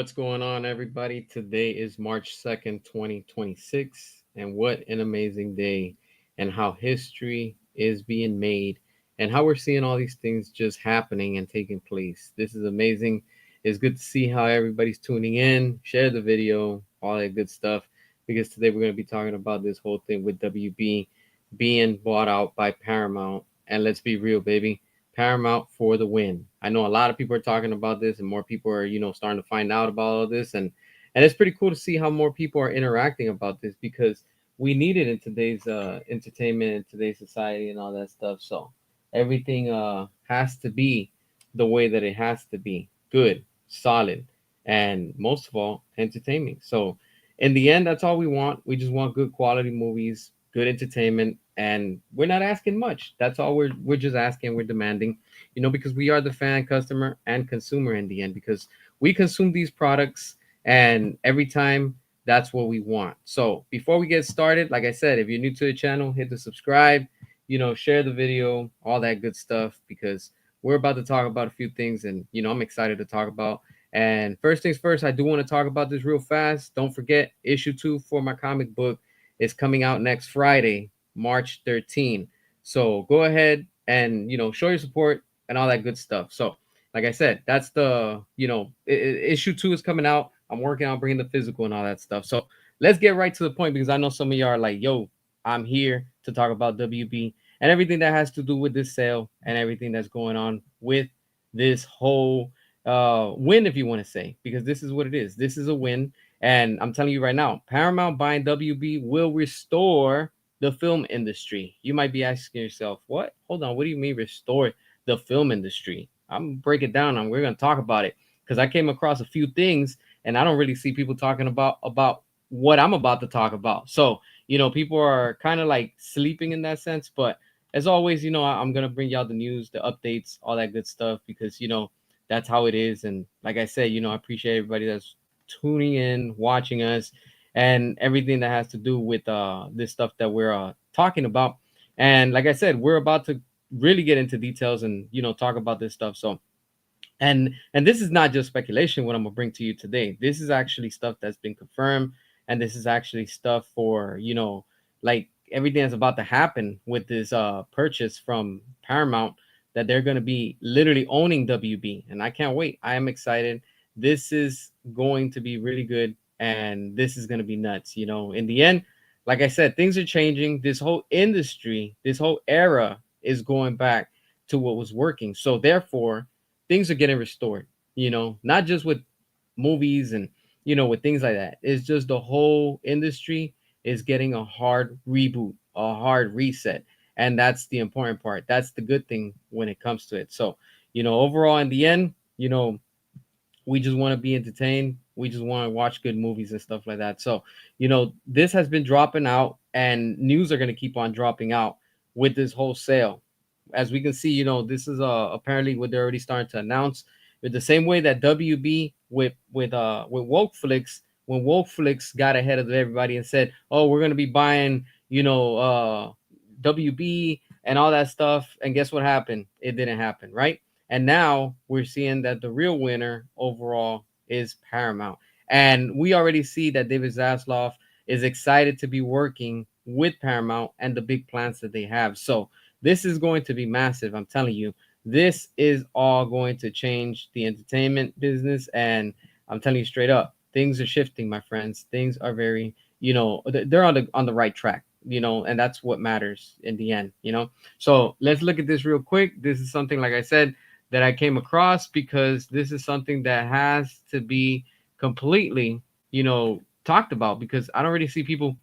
What's going on, everybody? Today is March 2nd, 2026, and what an amazing day, and how history is being made, and how we're seeing all these things just happening and taking place. This is amazing. It's good to see how everybody's tuning in. Share the video, all that good stuff, because today we're going to be talking about this whole thing with WB being bought out by Paramount. And let's be real, baby. Paramount for the win. I know a lot of people are talking about this, and more people are, starting to find out about all this, and it's pretty cool to see how more people are interacting about this because we need it in today's entertainment, in today's society, and all that stuff. So everything has to be the way that it has to be, good, solid, and most of all, entertaining. So in the end, that's all we want. We just want good quality movies, good entertainment, and we're not asking much. That's all we're just asking. We're demanding, because we are the fan, customer, and consumer in the end. Because we consume these products, and every time that's what we want. So before we get started, like I said, if you're new to the channel, hit the subscribe. Share the video, all that good stuff. Because we're about to talk about a few things, and I'm excited to talk about. And first things first, I do want to talk about this real fast. Don't forget, issue 2 for my comic book is coming out next Friday, March 13th. So go ahead and show your support and all that good stuff. So like I said, that's the issue 2 is coming out. I'm working on bringing the physical and all that stuff. So let's get right to the point because I know some of y'all are like, yo, I'm here to talk about WB and everything that has to do with this sale and everything that's going on with this whole win, if you want to say, because this is what it is. This is a win. And I'm telling you right now, Paramount buying WB will restore the film industry. You might be asking yourself, what? Hold on, what do you mean restore the film industry? I'm gonna break it down and we're gonna talk about it because I came across a few things and I don't really see people talking about what I'm about to talk about. So, people are kind of like sleeping in that sense. But as always, I'm gonna bring y'all the news, the updates, all that good stuff because that's how it is. And like I said, I appreciate everybody that's tuning in, watching us, and everything that has to do with this stuff that we're talking about. And like I said, we're about to really get into details and talk about this stuff. So and this is not just speculation what I'm gonna bring to you today. This is actually stuff that's been confirmed, and this is actually stuff for like everything that's about to happen with this purchase from Paramount, that they're gonna be literally owning WB, and I can't wait. I am excited. This is going to be really good, and this is gonna be nuts. In the end, like I said, things are changing. This whole industry, this whole era is going back to what was working. So therefore things are getting restored, not just with movies and, with things like that. It's just the whole industry is getting a hard reboot, a hard reset. And that's the important part. That's the good thing when it comes to it. So, overall, in the end, we just want to be entertained. We just want to watch good movies and stuff like that. So, this has been dropping out, and news are going to keep on dropping out with this whole sale. As we can see, this is apparently what they're already starting to announce. With the same way that WB with Wokeflix, when Wokeflix got ahead of everybody and said, "Oh, we're going to be buying, WB and all that stuff," and guess what happened? It didn't happen, right? And now we're seeing that the real winner overall is Paramount. And we already see that David Zaslav is excited to be working with Paramount and the big plans that they have. So this is going to be massive. I'm telling you, this is all going to change the entertainment business. And I'm telling you straight up, things are shifting, my friends. Things are very, they're on the right track, and that's what matters in the end. So let's look at this real quick. This is something, like I said, that I came across because this is something that has to be completely, talked about because I don't really see people,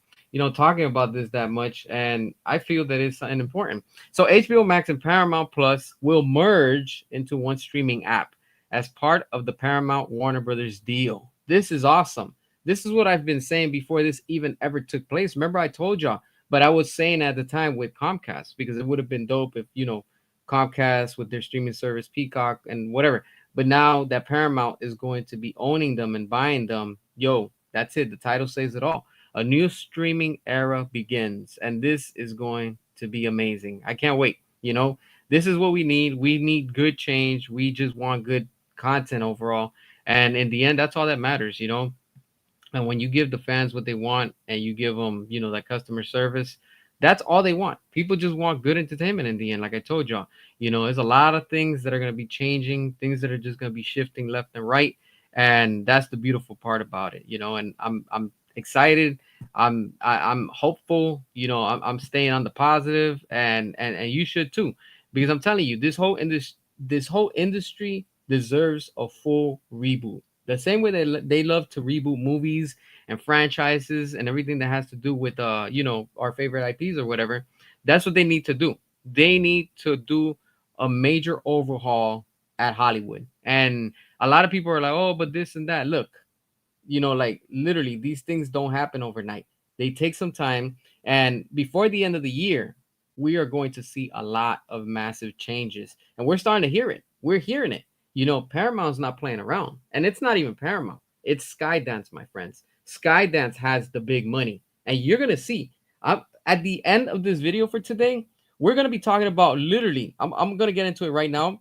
talking about this that much. And I feel that it's something important. So HBO Max and Paramount Plus will merge into one streaming app as part of the Paramount Warner Brothers deal. This is awesome. This is what I've been saying before this even ever took place. Remember, I told y'all, but I was saying at the time with Comcast because it would have been dope if, Comcast with their streaming service, Peacock, and whatever. But now that Paramount is going to be owning them and buying them, yo, that's it. The title says it all. A new streaming era begins, and this is going to be amazing. I can't wait. This is what we need. We need good change. We just want good content overall. And in the end, that's all that matters, you know. And when you give the fans what they want and you give them, you know, that customer service, that's all they want. People just want good entertainment in the end. Like I told y'all, you know, there's a lot of things that are going to be changing, things that are just going to be shifting left and right. And that's the beautiful part about it, you know. And I'm excited. I'm hopeful. You know, I'm staying on the positive, and you should too, because I'm telling you, this whole industry deserves a full reboot. The same way they love to reboot movies and franchises and everything that has to do with you know, our favorite IPs or whatever. That's what they need to do. They need to do a major overhaul at Hollywood. And a lot of people are like, "Oh, but this and that." Look, you know, like literally these things don't happen overnight. They take some time, and before the end of the year, we are going to see a lot of massive changes, and we're starting to hear it. We're hearing it. You know, Paramount's not playing around, and it's not even Paramount. It's Skydance, my friends. Skydance has the big money, and you're gonna see. At the end of this video for today, we're gonna be talking about literally. I'm gonna get into it right now.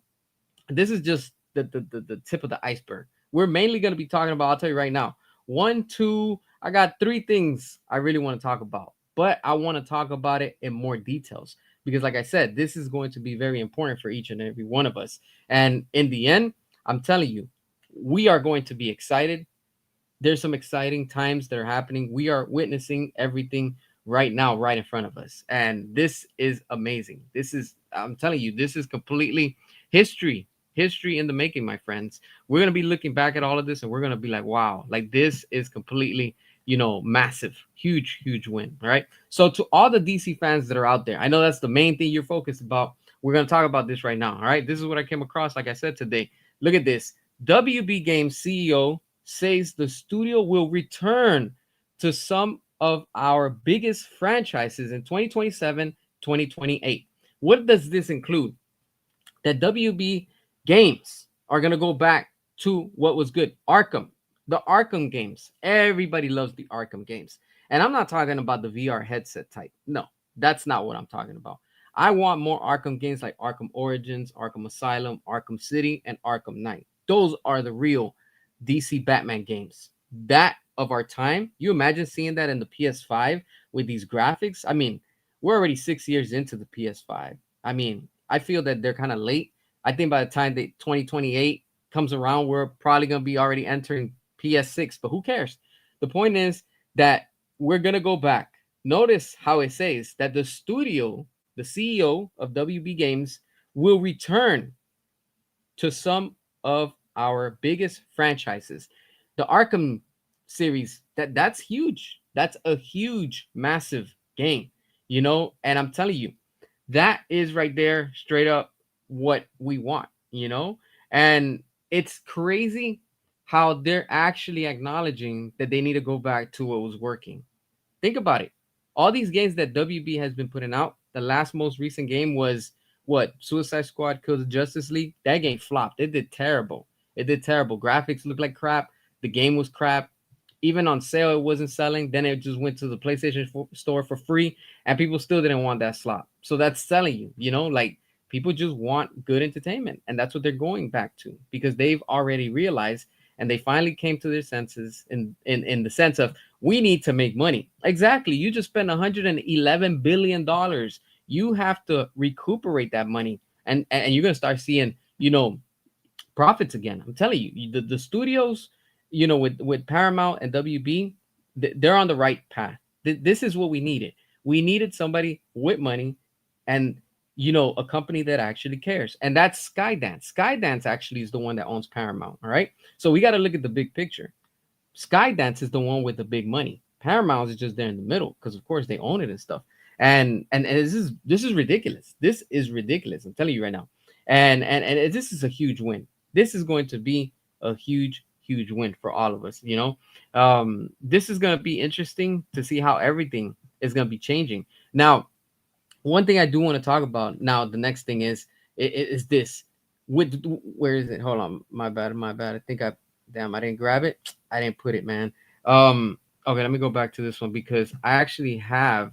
This is just the tip of the iceberg. We're mainly going to be talking about, I'll tell you right now, one, two, I got three things I really want to talk about, but I want to talk about it in more details because, like I said, this is going to be very important for each and every one of us. And in the end, I'm telling you, we are going to be excited. There's some exciting times that are happening. We are witnessing everything right now, right in front of us. And this is amazing. I'm telling you, this is completely history, history in the making, my friends. We're going to be looking back at all of this and we're going to be like, wow, like this is completely, you know, massive, huge, huge win. All right. So, to all the DC fans that are out there, I know that's the main thing you're focused about. We're going to talk about this right now. All right. This is what I came across, like I said today. Look at this. WB Games CEO says the studio will return to some of our biggest franchises in 2027, 2028. What does this include? That WB games are going to go back to what was good. Arkham, the Arkham games. Everybody loves the Arkham games. And I'm not talking about the VR headset type. No, that's not what I'm talking about. I want more Arkham games like Arkham Origins, Arkham Asylum, Arkham City, and Arkham Knight. Those are the real DC Batman games. That of our time. You imagine seeing that in the PS5 with these graphics? I mean, we're already 6 years into the PS5. I mean, I feel that they're kind of late. I think by the time that 2028 comes around, we're probably going to be already entering PS6, but who cares? The point is that we're going to go back. Notice how it says that the studio, the CEO of WB Games, will return to some of our biggest franchises. The Arkham series, that's huge. That's a huge, massive game, you know, and I'm telling you, that is right there straight up what we want, you know? And it's crazy how they're actually acknowledging that they need to go back to what was working. Think about it. All these games that WB has been putting out, the last most recent game was what? Suicide Squad Kills the Justice League. That game flopped. It did terrible. It did terrible. Graphics looked like crap. The game was crap. Even on sale, it wasn't selling. Then it just went to the PlayStation store for free, and people still didn't want that slot. So that's selling you, you know, like people just want good entertainment, and that's what they're going back to because they've already realized and they finally came to their senses in the sense of we need to make money. Exactly. You just spent $111 billion. You have to recuperate that money, and you're gonna start seeing, you know, profits again. I'm telling you, the studios, you know, with Paramount and WB, they're on the right path. This is what we needed. We needed somebody with money, and you know, a company that actually cares, and that's Skydance. Skydance actually is the one that owns Paramount. All right, so we got to look at the big picture. Skydance is the one with the big money. Paramount is just there in the middle because, of course, they own it and stuff. And this is ridiculous. This is ridiculous. I'm telling you right now. And this is a huge win. This is going to be a huge, huge win for all of us. You know, this is going to be interesting to see how everything is going to be changing. Now, one thing I do want to talk about now. The next thing is this. With where is it? Hold on, my bad, my bad. I think I didn't grab it. I didn't put it, man. Okay, let me go back to this one because I actually have.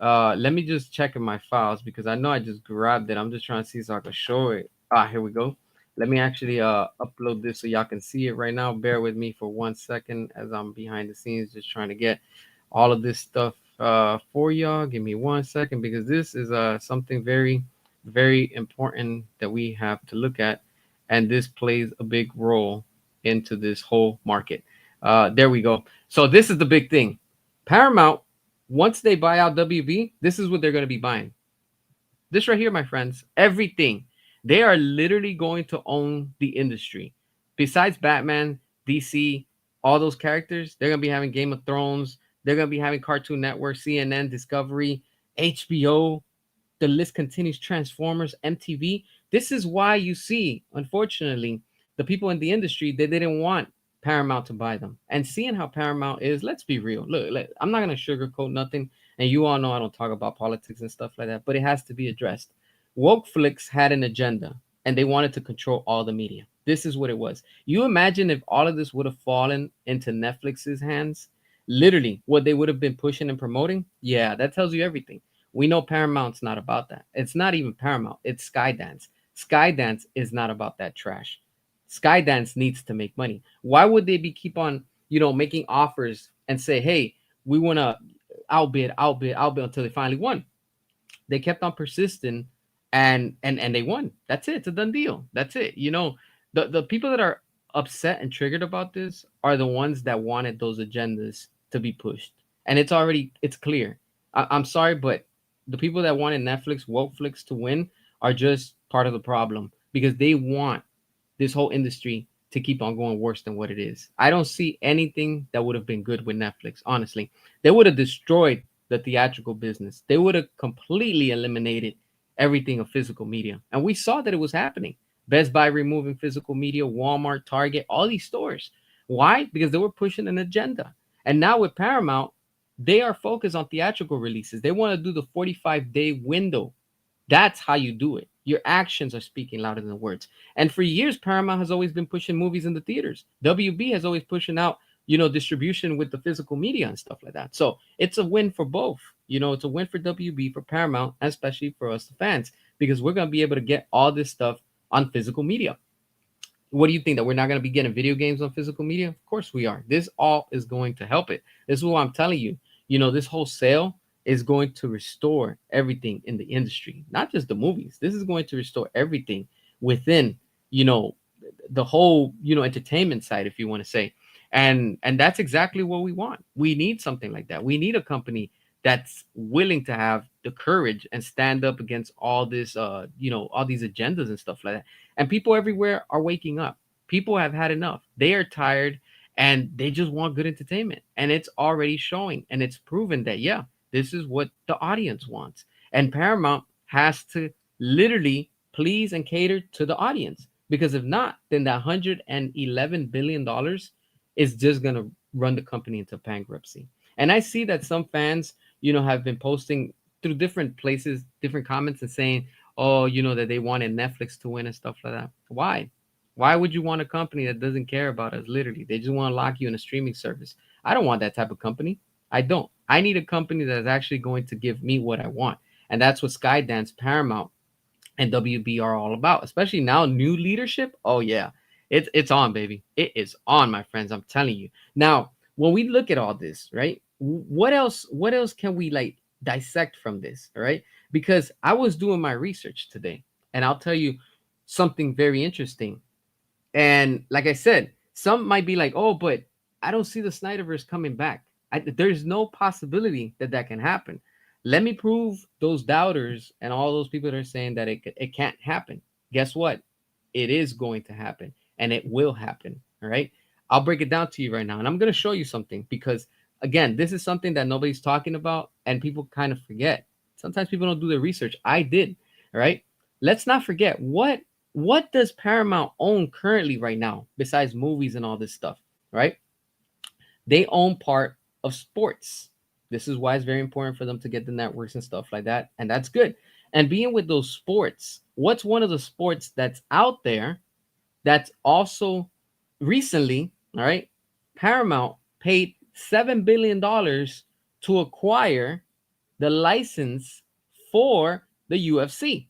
Let me just check in my files because I know I just grabbed it. I'm just trying to see so I can show it. Ah, here we go. Let me actually upload this so y'all can see it right now. Bear with me for 1 second as I'm behind the scenes just trying to get all of this stuff for y'all. Give me 1 second because this is something very, very important that we have to look at, and this plays a big role into this whole market. There we go. So this is the big thing. Paramount, once they buy out WB, this is what they're going to be buying. This right here, my friends, everything. They are literally going to own the industry. Besides Batman, DC, all those characters, they're going to be having Game of Thrones. They're going to be having Cartoon Network, CNN, Discovery, HBO. The list continues. Transformers, MTV. This is why you see, unfortunately, the people in the industry, they didn't want Paramount to buy them. And seeing how Paramount is, let's be real. Look, I'm not going to sugarcoat nothing. And you all know I don't talk about politics and stuff like that, but it has to be addressed. Wokeflix had an agenda and they wanted to control all the media. This is what it was. You imagine if all of this would have fallen into Netflix's hands, literally what they would have been pushing and promoting. Yeah, that tells you everything. We know Paramount's not about that. It's not even Paramount, it's Skydance. Skydance is not about that trash. Skydance needs to make money. Why would they be keep on, making offers and say, hey, we want to outbid until they finally won? They kept on persisting, and they won. That's it. It's a done deal. That's it. The people that are upset and triggered about this are the ones that wanted those agendas to be pushed. And it's clear. I'm sorry, but the people that wanted Netflix, Wokeflix to win are just part of the problem because they want this whole industry to keep on going worse than what it is. I don't see anything that would have been good with Netflix, honestly. They would have destroyed the theatrical business. They would have completely eliminated everything of physical media. And we saw that it was happening. Best Buy removing physical media, Walmart, Target, all these stores. Why? Because they were pushing an agenda. And now with Paramount, they are focused on theatrical releases. They want to do the 45-day window. That's how you do it. Your actions are speaking louder than words. And for years, Paramount has always been pushing movies in the theaters. WB has always pushing out, distribution with the physical media and stuff like that. So it's a win for both. It's a win for WB, for Paramount, and especially for us, the fans, because we're going to be able to get all this stuff on physical media. What do you think, that we're not going to be getting video games on physical media? Of course we are. This all is going to help it. This is what I'm telling you. This whole sale is going to restore everything in the industry, not just the movies. This is going to restore everything within, you know, the whole, entertainment side, if you want to say. And that's exactly what we want. We need something like that. We need a company that's willing to have the courage and stand up against all this all these agendas and stuff like that. And people everywhere are waking up. People have had enough. They are tired and they just want good entertainment. And it's already showing, and it's proven that, yeah, this is what the audience wants. And Paramount has to literally please and cater to the audience, because if not, then that $111 billion is just going to run the company into bankruptcy. And I see that some fans, have been posting through different places, different comments, and saying, oh, that they wanted Netflix to win and stuff like that. Why? Why would you want a company that doesn't care about us? Literally, they just want to lock you in a streaming service. I don't want that type of company. I don't. I need a company that is actually going to give me what I want. And that's what Skydance, Paramount, and WB are all about. Especially now, new leadership. Oh yeah, it's on, baby. It is on, my friends. I'm telling you. Now, when we look at all this, right? What else? What else can we like dissect from this? All right, because I was doing my research today, and I'll tell you something very interesting. And like I said, some might be like, "Oh, but I don't see the Snyderverse coming back." There's no possibility that that can happen. Let me prove those doubters and all those people that are saying that it can't happen. Guess what? It is going to happen, and it will happen. All right. I'll break it down to you right now, and I'm going to show you something because, again, this is something that nobody's talking about, and people kind of forget. Sometimes people don't do their research. I did. All right. Let's not forget what does Paramount own currently right now besides movies and all this stuff, right? They own part of sports. This is why it's very important for them to get the networks and stuff like that. And that's good. And being with those sports, what's one of the sports that's out there that's also recently, all right, Paramount paid $7 billion to acquire the license for the UFC.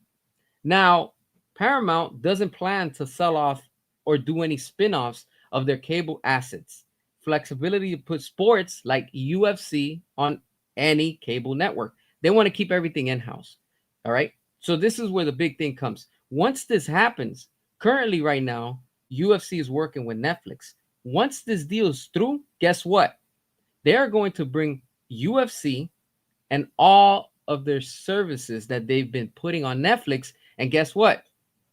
Now, Paramount doesn't plan to sell off or do any spin-offs of their cable assets. Flexibility to put sports like UFC on any cable network. They want to keep everything in-house. All right. So this is where the big thing comes. Once this happens, currently right now, UFC is working with Netflix. Once this deal is through, guess what? They are going to bring UFC and all of their services that they've been putting on Netflix. And guess what?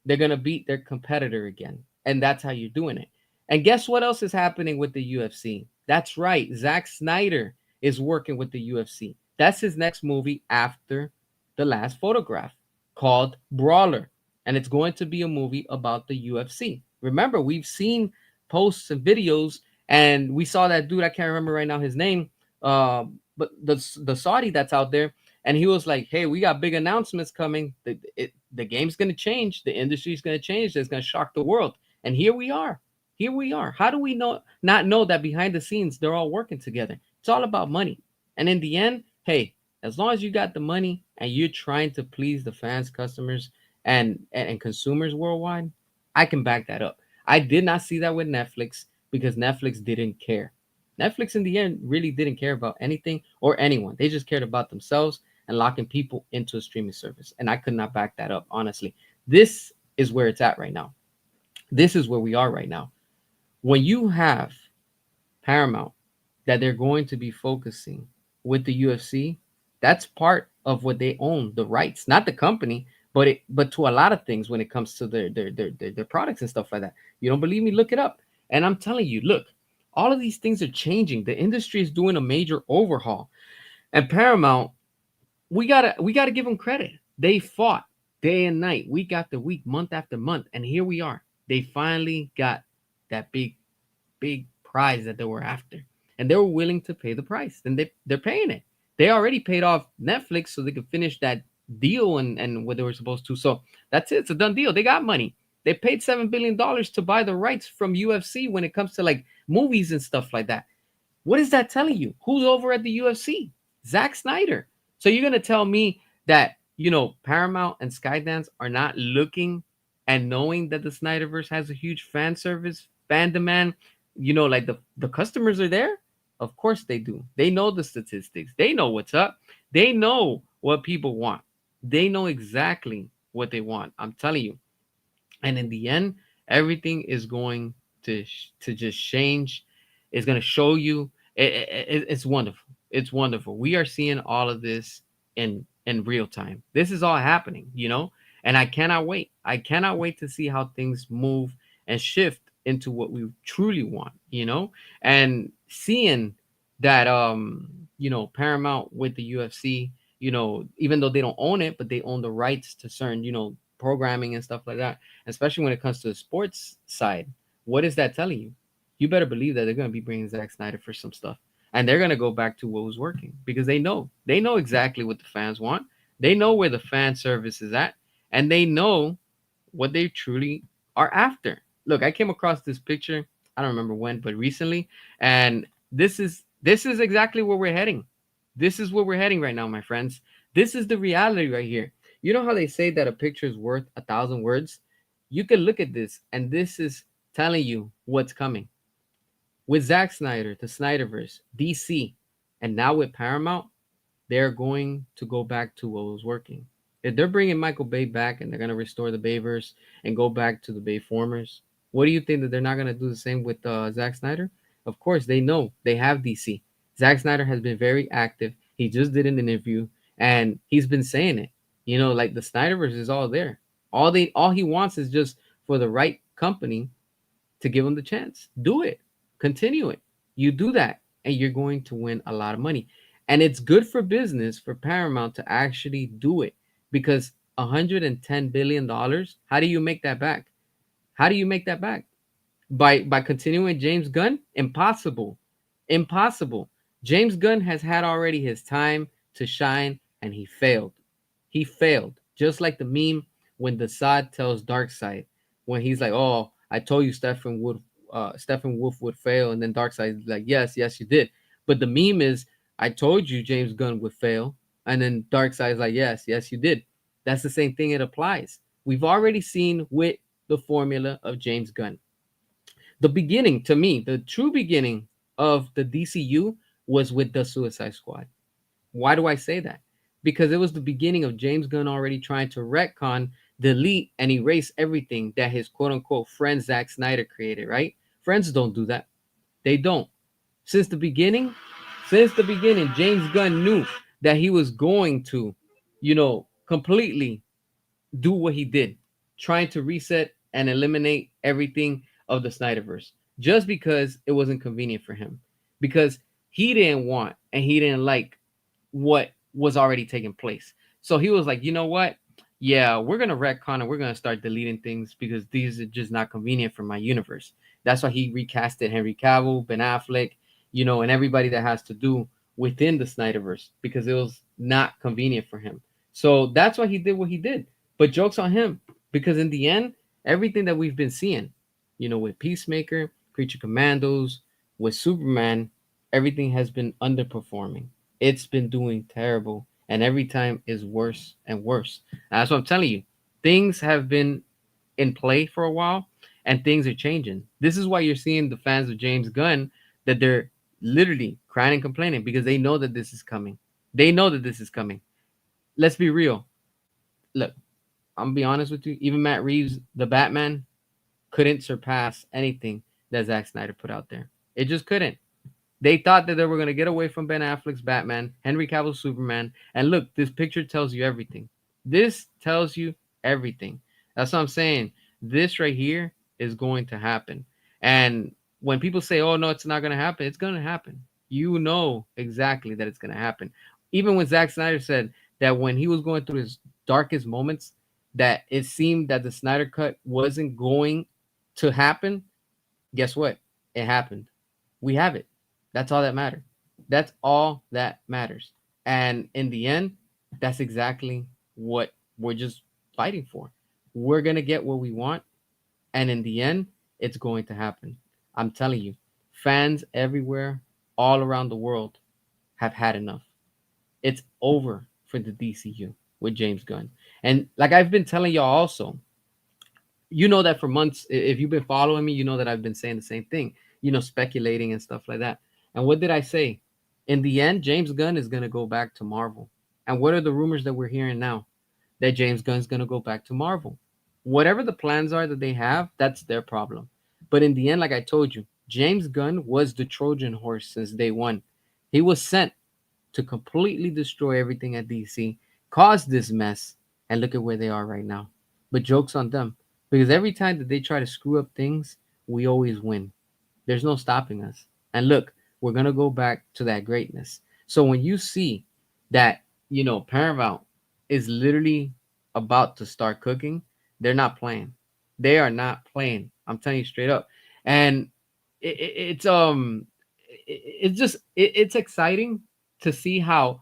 They're going to beat their competitor again. And that's how you're doing it. And guess what else is happening with the UFC? That's right. Zack Snyder is working with the UFC. That's his next movie after The Last Photograph, called Brawler. And it's going to be a movie about the UFC. Remember, we've seen posts and videos, and we saw that dude, I can't remember right now his name, but the Saudi that's out there, and he was like, "Hey, we got big announcements coming. The game's gonna change. The industry's gonna change. It's gonna shock the world." And here we are. Here we are. How do we not know that behind the scenes they're all working together? It's all about money. And in the end, hey, as long as you got the money and you're trying to please the fans, customers, and consumers worldwide, I can back that up. I did not see that with Netflix because Netflix didn't care. Netflix in the end really didn't care about anything or anyone. They just cared about themselves and locking people into a streaming service. And I could not back that up, honestly. This is where it's at right now. This is where we are right now. When you have Paramount that they're going to be focusing with the UFC, that's part of what they own, the rights, not the company, but to a lot of things when it comes to their products and stuff like that. You don't believe me? Look it up. And I'm telling you, look, all of these things are changing. The industry is doing a major overhaul. And Paramount, we gotta give them credit. They fought day and night, week after week, month after month, and here we are. They finally got that big prize that they were after, and they were willing to pay the price. And they're paying it. They already paid off Netflix so they could finish that deal and what they were supposed to. So that's it. It's a done deal. They got money. They paid $7 billion to buy the rights from UFC when it comes to like movies and stuff like that. What is that telling you? Who's over at the UFC? Zack Snyder. So you're gonna tell me that Paramount and Skydance are not looking and knowing that the Snyderverse has a huge fan service, fan demand. Like the customers are there. Of course they do. They know the statistics. They know what's up. They know what people want. They know exactly what they want. I'm telling you. And in the end, everything is going to just change. It's going to show you. It's wonderful. It's wonderful. We are seeing all of this in real time. This is all happening. And I cannot wait. I cannot wait to see how things move and shift into what we truly want. And seeing that Paramount with the UFC, even though they don't own it, but they own the rights to certain programming and stuff like that, especially when it comes to the sports side. What is that telling you? You better believe that they're going to be bringing Zack Snyder for some stuff, and they're going to go back to what was working because they know exactly what the fans want. They know where the fan service is at, and they know what they truly are after. Look, I came across this picture. I don't remember when, but recently, and this is exactly where we're heading. This is where we're heading right now, my friends. This is the reality right here. You know how they say that a picture is worth 1,000 words? You can look at this, and this is telling you what's coming. With Zack Snyder, the Snyderverse, DC, and now with Paramount, they're going to go back to what was working. If they're bringing Michael Bay back and they're going to restore the Bayverse and go back to the Bayformers, what do you think that they're not going to do the same with Zack Snyder? Of course, they know they have DC. Zack Snyder has been very active. He just did an interview and he's been saying it. Like the Snyderverse is all there. All he wants is just for the right company to give him the chance. Do it. Continue it. You do that and you're going to win a lot of money. And it's good for business for Paramount to actually do it because $110 billion, how do you make that back? How do you make that back? By continuing James Gunn? Impossible. Impossible. James Gunn has had already his time to shine and he failed. He failed. Just like the meme when Desaad tells Darkseid, when he's like, "Oh, I told you Stephen Wolf would fail," and then Darkseid is like, "Yes, yes, you did." But the meme is, "I told you James Gunn would fail," and then Darkseid is like, "Yes, yes, you did." That's the same thing. It applies. We've already seen with the formula of James Gunn. The beginning, to me, the true beginning of the DCU was with the Suicide Squad. Why do I say that? Because it was the beginning of James Gunn already trying to retcon, delete, and erase everything that his quote unquote friend Zack Snyder created, right? Friends don't do that. They don't. Since the beginning, since the beginning, James Gunn knew that he was going to, completely do what he did, trying to reset and eliminate everything of the Snyderverse just because it wasn't convenient for him. Because he didn't want and he didn't like what was already taking place. So he was like, you know what? Yeah, we're gonna retcon and we're gonna start deleting things because these are just not convenient for my universe. That's why he recasted Henry Cavill, Ben Affleck, and everybody that has to do within the Snyderverse because it was not convenient for him. So that's why he did what he did. But jokes on him because in the end, everything that we've been seeing, with Peacemaker, Creature Commandos, with Superman, everything has been underperforming. It's been doing terrible, and every time is worse and worse. That's what I'm telling you. Things have been in play for a while, and things are changing. This is why you're seeing the fans of James Gunn that they're literally crying and complaining because they know that this is coming. They know that this is coming. Let's be real. Look, I'm gonna be honest with you. Even Matt Reeves, the Batman, couldn't surpass anything that Zack Snyder put out there. It just couldn't. They thought that they were going to get away from Ben Affleck's Batman, Henry Cavill's Superman. And look, this picture tells you everything. This tells you everything. That's what I'm saying. This right here is going to happen. And when people say, oh, no, it's not going to happen, it's going to happen. You know exactly that it's going to happen. Even when Zack Snyder said that when he was going through his darkest moments, that it seemed that the Snyder Cut wasn't going to happen, guess what? It happened. We have it. That's all that matters. That's all that matters. And in the end, that's exactly what we're just fighting for. We're going to get what we want. And in the end, it's going to happen. I'm telling you, fans everywhere, all around the world, have had enough. It's over for the DCU with James Gunn. And like I've been telling y'all also, you know that for months, if you've been following me, you know that I've been saying the same thing, speculating and stuff like that. And what did I say? In the end, James Gunn is going to go back to Marvel. And what are the rumors that we're hearing now? That James Gunn's going to go back to Marvel. Whatever the plans are that they have, that's their problem. But in the end, like I told you, James Gunn was the Trojan horse since day one. He was sent to completely destroy everything at DC, cause this mess, and look at where they are right now. But joke's on them. Because every time that they try to screw up things, we always win. There's no stopping us. And look, we're going to go back to that greatness. So when you see that, Paramount is literally about to start cooking, they're not playing. They are not playing. I'm telling you straight up. And it's exciting to see how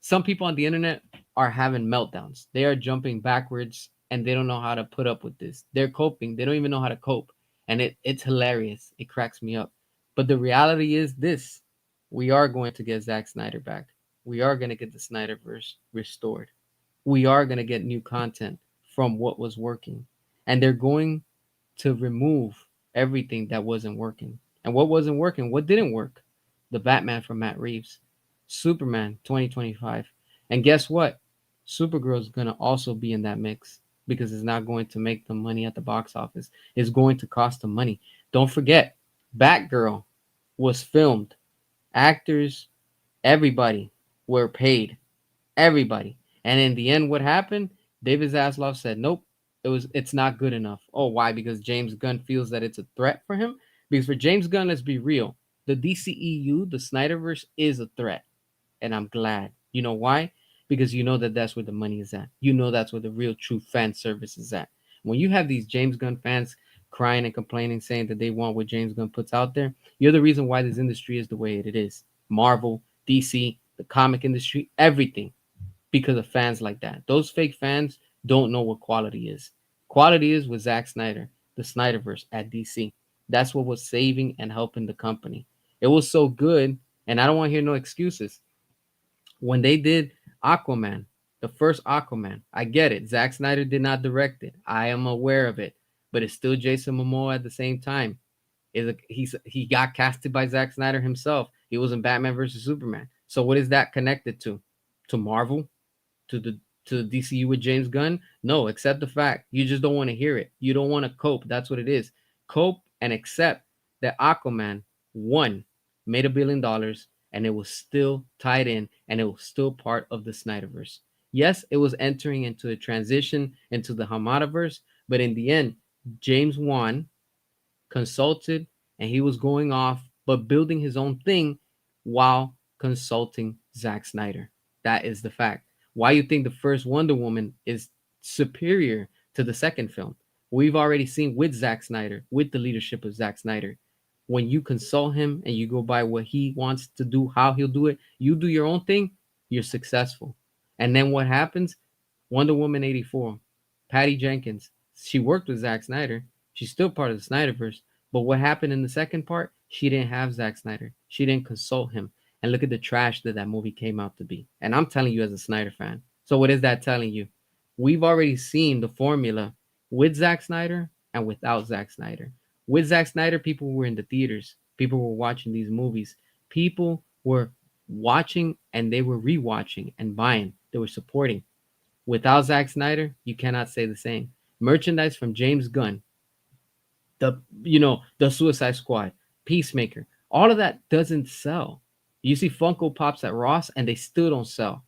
some people on the internet are having meltdowns. They are jumping backwards and they don't know how to put up with this. They're coping. They don't even know how to cope. And it's hilarious. It cracks me up. But the reality is this: we are going to get Zack Snyder back. We are going to get the Snyderverse restored. We are going to get new content from what was working. And they're going to remove everything that wasn't working. And what wasn't working? What didn't work? The Batman from Matt Reeves, Superman 2025. And guess what? Supergirl is going to also be in that mix because it's not going to make the money at the box office. It's going to cost them money. Don't forget, Batgirl was filmed. Actors, everybody were paid. Everybody. And in the end, what happened? David Zaslav said, nope, it's not good enough. Oh, why? Because James Gunn feels that it's a threat for him? Because for James Gunn, let's be real. The DCEU, the Snyderverse, is a threat. And I'm glad. You know why? Because you know that that's where the money is at. You know that's where the real true fan service is at. When you have these James Gunn fans crying and complaining, saying that they want what James Gunn puts out there, you're the reason why this industry is the way it is. Marvel, DC, the comic industry, everything, because of fans like that. Those fake fans don't know what quality is. Quality is with Zack Snyder, the Snyderverse at DC. That's what was saving and helping the company. It was so good, and I don't want to hear no excuses. When they did Aquaman, The first Aquaman. I get it. Zack Snyder did not direct it. I am aware of it. But it's still Jason Momoa at the same time. He got casted by Zack Snyder himself. He was in Batman versus Superman. So what is that connected to? To Marvel? To the DCU with James Gunn? No, accept the fact. You just don't want to hear it. You don't want to cope. That's what it is. Cope and accept that Aquaman one made $1 billion and it was still tied in and it was still part of the Snyderverse. Yes, it was entering into a transition into the Hamadaverse, but in the end, James Wan consulted and he was going off but building his own thing while consulting Zack Snyder. That is the fact. Why you think the first Wonder Woman is superior to the second film? We've already seen with Zack Snyder, with the leadership of Zack Snyder. When you consult him and you go by what he wants to do, how he'll do it, you do your own thing, you're successful. And then what happens? Wonder Woman 84, Patty Jenkins, she worked with Zack Snyder. She's still part of the Snyderverse. But what happened in the second part? She didn't have Zack Snyder. She didn't consult him. And look at the trash that that movie came out to be. And I'm telling you as a Snyder fan. So what is that telling you? We've already seen the formula with Zack Snyder and without Zack Snyder. With Zack Snyder, people were in the theaters. People were watching these movies. People were watching and they were rewatching and buying. They were supporting. Without Zack Snyder, you cannot say the same. Merchandise from James Gunn, the Suicide Squad, Peacemaker, all of that doesn't sell. You see Funko Pops at Ross and they still don't sell.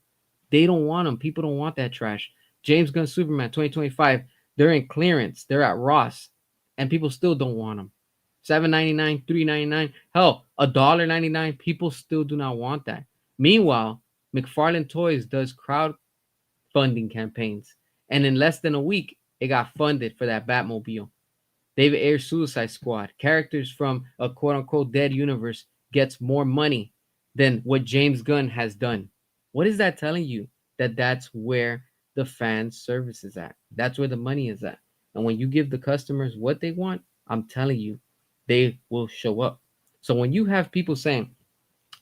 They don't want them. People don't want that trash. James Gunn Superman 2025, they're in clearance. They're at Ross and people still don't want them. $7.99, $3.99, hell, $1.99. People still do not want that. Meanwhile, McFarlane Toys does crowdfunding campaigns, and in less than a week, it got funded for that Batmobile. David Ayer's Suicide Squad, characters from a quote unquote dead universe, gets more money than what James Gunn has done. What is that telling you? That that's where the fan service is at. That's where the money is at. And when you give the customers what they want, I'm telling you, they will show up. So when you have people saying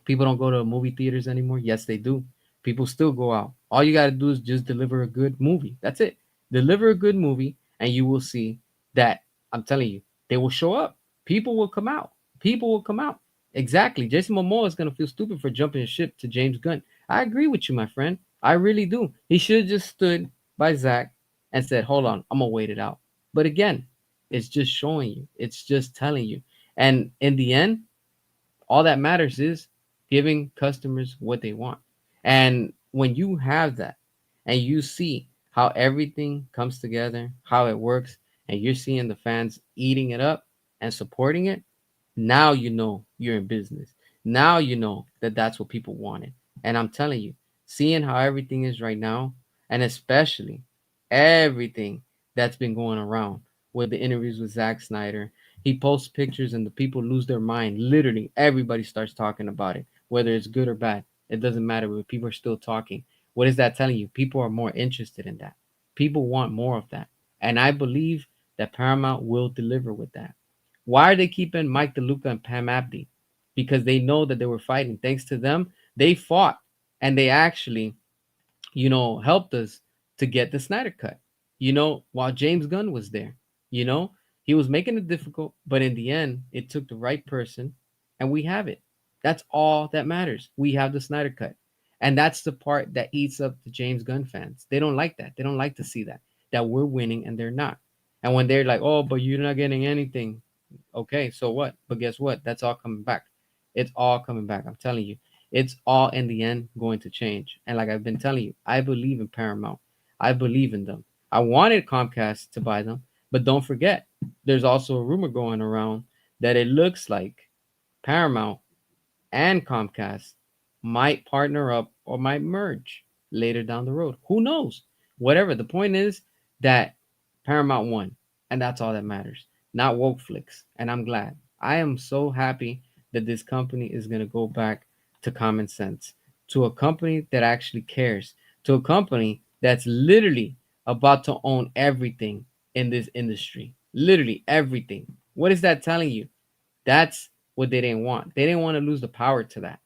people don't go to movie theaters anymore, yes, they do. People still go out. All you got to do is just deliver a good movie. That's it. Deliver a good movie, and you will see that I'm telling you, they will show up. People will come out. People will come out. Exactly. Jason Momoa is going to feel stupid for jumping ship to James Gunn. I agree with you, my friend. I really do. He should have just stood by Zach and said, hold on, I'm going to wait it out. But again, it's just showing you. It's just telling you. And in the end, all that matters is giving customers what they want. And when you have that and you see how everything comes together, how it works, and you're seeing the fans eating it up and supporting it, now you know you're in business. Now you know that that's what people wanted. And I'm telling you, seeing how everything is right now, and especially everything that's been going around with the interviews with Zack Snyder, he posts pictures and the people lose their mind. Literally, everybody starts talking about it, whether it's good or bad. It doesn't matter, but people are still talking. What is that telling you? People are more interested in that. People want more of that. And I believe that Paramount will deliver with that. Why are they keeping Mike DeLuca and Pam Abdi? Because they know that they were fighting. Thanks to them, they fought and they actually, helped us to get the Snyder cut. While James Gunn was there, you know, he was making it difficult, but in the end, it took the right person and we have it. That's all that matters. We have the Snyder cut. And that's the part that eats up the James Gunn fans. They don't like that. They don't like to see that we're winning and they're not. And when they're like, oh, but you're not getting anything. Okay, so what? But guess what? That's all coming back. It's all coming back. I'm telling you. It's all in the end going to change. And like I've been telling you, I believe in Paramount. I believe in them. I wanted Comcast to buy them, but don't forget, there's also a rumor going around that it looks like Paramount and Comcast might partner up or might merge later down the road. Who knows? Whatever. The point is that Paramount won, and that's all that matters. Not woke flicks, and I'm glad. I am so happy that this company is going to go back to common sense, to a company that actually cares, to a company that's literally about to own everything in this industry. Literally everything. What is that telling you? That's what they didn't want. They didn't want to lose the power to that.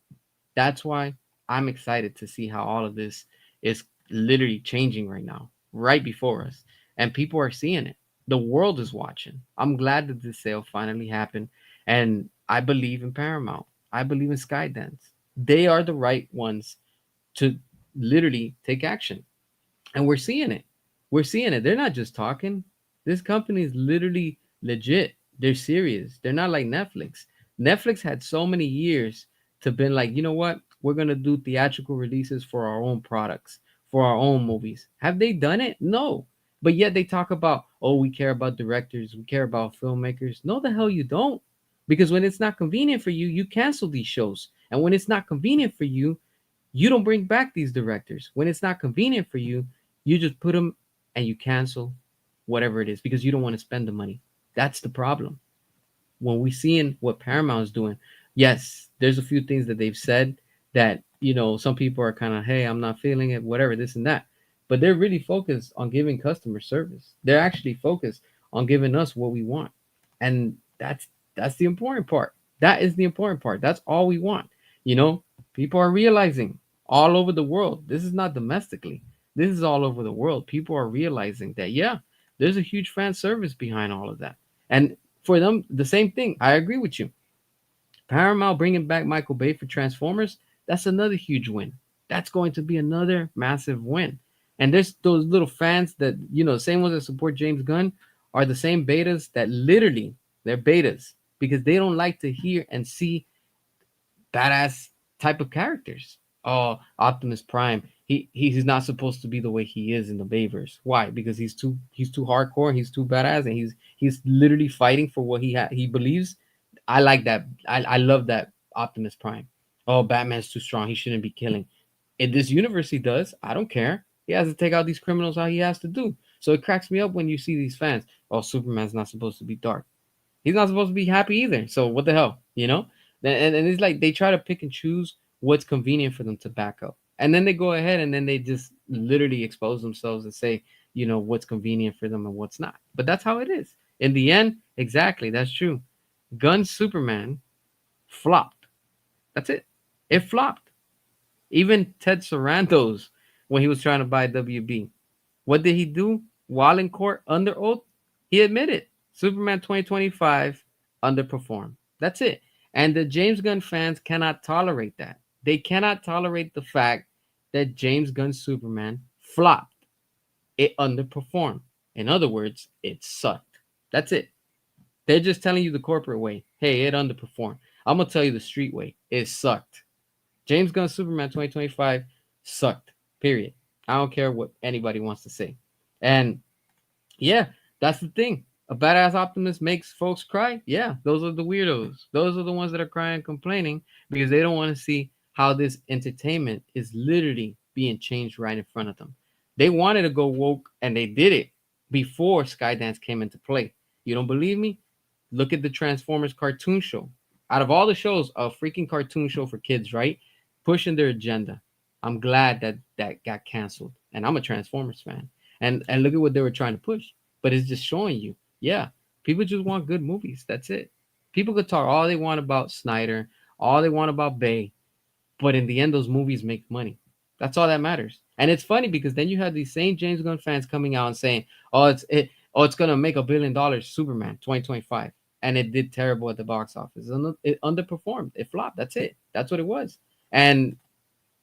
That's why I'm excited to see how all of this is literally changing right now, right before us. And people are seeing it. The world is watching. I'm glad that this sale finally happened. And I believe in Paramount. I believe in Skydance. They are the right ones to literally take action. And we're seeing it. We're seeing it. They're not just talking. This company is literally legit. They're serious. They're not like Netflix. Netflix had so many years to been like, you know what? We're gonna do theatrical releases for our own products, for our own movies. Have they done it? No. But yet they talk about, oh, we care about directors, we care about filmmakers. No, the hell you don't. Because when it's not convenient for you, you cancel these shows. And when it's not convenient for you don't bring back these directors. When it's not convenient for you just put them and you cancel whatever it is because you don't want to spend the money. That's the problem. When we seeing what Paramount is doing, yes, there's a few things that they've said that some people are kind of, hey, I'm not feeling it, whatever, this and that. But they're really focused on giving customer service. They're actually focused on giving us what we want, and that's the important part. That is the important part. That's all we want. You know, people are realizing all over the world. This is not domestically. This is all over the world. People are realizing that yeah, there's a huge fan service behind all of that, and for them, the same thing. I agree with you. Paramount bringing back Michael Bay for Transformers, that's another huge win. That's going to be another massive win. And there's those little fans that, the same ones that support James Gunn are the same betas that literally, they're betas because they don't like to hear and see badass type of characters. Oh, Optimus Prime. He's not supposed to be the way he is in the Bayverse. Why? Because he's too hardcore, he's too badass, and he's literally fighting for what he believes. I like that. I love that Optimus Prime. Oh, Batman's too strong. He shouldn't be killing. In this universe, he does. I don't care. He has to take out these criminals how he has to do. So it cracks me up when you see these fans. Oh, Superman's not supposed to be dark. He's not supposed to be happy either. So what the hell, And it's like they try to pick and choose what's convenient for them to back up, and then they go ahead and then they just literally expose themselves and say, what's convenient for them and what's not. But that's how it is in the end. Exactly, that's true. Gun Superman flopped. That's it. It flopped. Even Ted Sarandos, when he was trying to buy WB, what did he do? While in court under oath, he admitted Superman 2025 underperformed. That's it. And the James Gunn fans cannot tolerate that. They cannot tolerate the fact that James Gunn's Superman flopped. It underperformed. In other words, it sucked. That's it. They're just telling you the corporate way. Hey, it underperformed. I'm going to tell you the street way. It sucked. James Gunn's Superman 2025 sucked. Period. I don't care what anybody wants to say. And yeah, that's the thing. A badass Optimus makes folks cry. Yeah, those are the weirdos. Those are the ones that are crying and complaining because they don't want to see how this entertainment is literally being changed right in front of them. They wanted to go woke and they did it before Skydance came into play. You don't believe me? Look at the Transformers cartoon show. Out of all the shows, a freaking cartoon show for kids, right? Pushing their agenda. I'm glad that that got canceled. And I'm a Transformers fan. And look at what they were trying to push. But it's just showing you, yeah, people just want good movies. That's it. People could talk all they want about Snyder, all they want about Bay, but in the end, those movies make money. That's all that matters. And it's funny because then you have these same James Gunn fans coming out and saying, oh, it's gonna make $1 billion, Superman 2025, and it did terrible at the box office. It underperformed. It flopped. That's it. That's what it was. And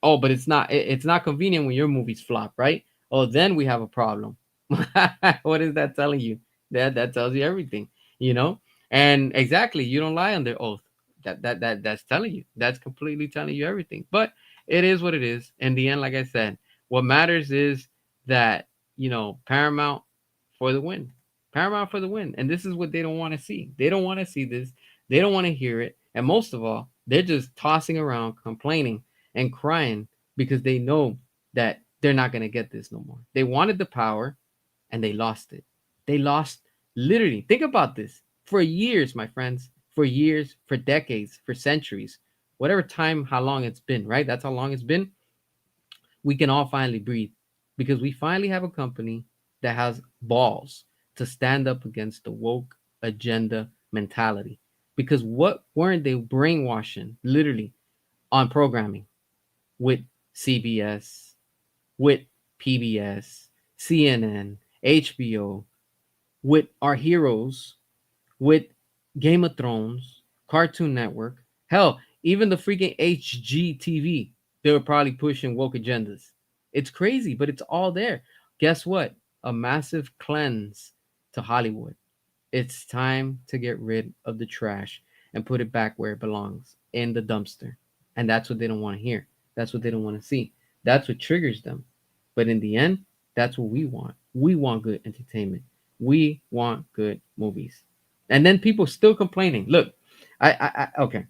oh, but it's not convenient when your movies flop, right? Oh, then we have a problem. What is that telling you? That tells you everything, you know. And exactly, you don't lie under oath. That's telling you. That's completely telling you everything. But it is what it is. In the end, like I said, what matters is that Paramount for the win. Paramount for the win. And this is what they don't want to see. They don't want to see this. They don't want to hear it. And most of all, they're just tossing around, complaining and crying because they know that they're not going to get this no more. They wanted the power and they lost it. They lost literally. Think about this. For years, my friends, for years, for decades, for centuries, whatever time, how long it's been, right? That's how long it's been. We can all finally breathe because we finally have a company that has balls to stand up against the woke agenda mentality. Because what weren't they brainwashing literally on programming with CBS, with PBS, CNN, HBO, with our heroes, with Game of Thrones, Cartoon Network, hell, even the freaking HGTV, they were probably pushing woke agendas. It's crazy, but it's all there. Guess what? A massive cleanse to Hollywood. It's time to get rid of the trash and put it back where it belongs, in the dumpster. And that's what they don't want to hear. That's what they don't want to see. That's what triggers them. But in the end, that's what we want. We want good entertainment. We want good movies. And then people still complaining. Look, okay.